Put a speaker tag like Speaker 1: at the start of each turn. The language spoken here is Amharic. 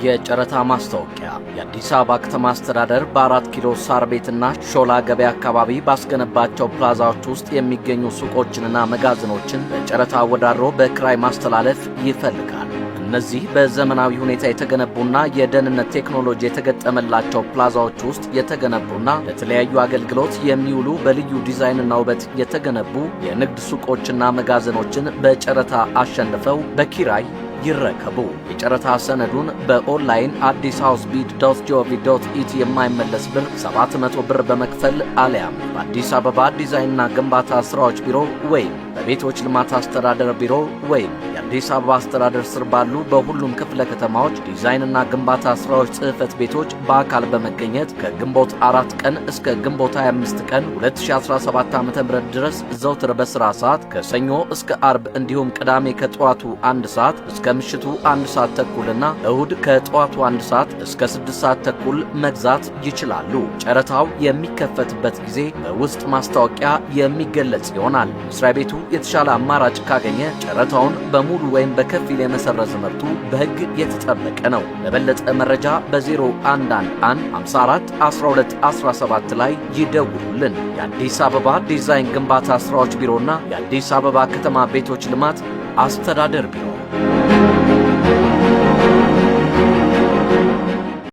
Speaker 1: የጨረታ ማስታወቂያ የአዲስ አበባ ከተማ አስተዳደር በ4 ኪሎ ሳር ቤትና ሾላ ገበያ አካባቢ ባስገነባቸው ፕላዛዎች ውስጥ የሚገኙ ሱቆችንና መጋዘኖችን በጨረታ አወዳድሮ በክራይ ማስተላለፍ ይፈልጋል። እነዚህ በዘመናዊ ሁኔታ የተገነቡና የደህንነት ቴክኖሎጂ የተገጠመላቸው ፕላዛዎች ውስጥ የተገነቡና ለተለያዩ አገልግሎት የሚውሉ በልዩ ዲዛይንና ውበት የተገነቡ የንግድ ሱቆችና መጋዘኖችን በጨረታ አሸንፈው በኪራይ ይረከቡ። የጨረታ ሰነዱን በኦንላይን addishousebid.gov.it የማይመለስ ብር 700 ብር በመክፈል አሊያም በአዲስ አበባ ዲዛይንና ግንባታ ስራዎች ቢሮ ወይም በቤቶች ልማት አስተዳደር ቢሮ ወይም የአዲስ አበባ አስተዳደር ስር ባሉ በሁሉም ክፍለ ከተማዎች ዲዛይንና ግንባታ ስራዎች ጽሕፈት ቤቶች በአካል በመገኘት ከግንቦት 4 ቀን እስከ ግንቦት 25 ቀን 2017 ዓ.ም ድረስ ዘውትር በስራ ሰዓት ከሰኞ እስከ አርብ እንዲሁም ቅዳሜ ከጠዋቱ 1 ሰዓት እስከ ምሽቱ 1 ሰዓት ተኩልና እሁድ ከጠዋቱ 1 ሰዓት እስከ 6 ሰዓት ተኩል መግዛት ይችላሉ። ጨረታው የሚከፈትበት ጊዜ በውስጥ ማስታወቂያ የሚገለጽ ይሆናል። መስሪያ ቤቱ የተሻለ አማራጭ ካገኘ ጨረታውን በሙሉ ወይም በከፊል የመሰረዝ መብቱ በሕግ የተጠበቀ ነው። ለበለጠ መረጃ በ0111 54 12 17 ላይ ይደውሉልን። የአዲስ አበባ ዲዛይን ግንባታ ስራዎች ቢሮና የአዲስ አበባ ከተማ ቤቶች ልማት አስተዳደር ቢሮ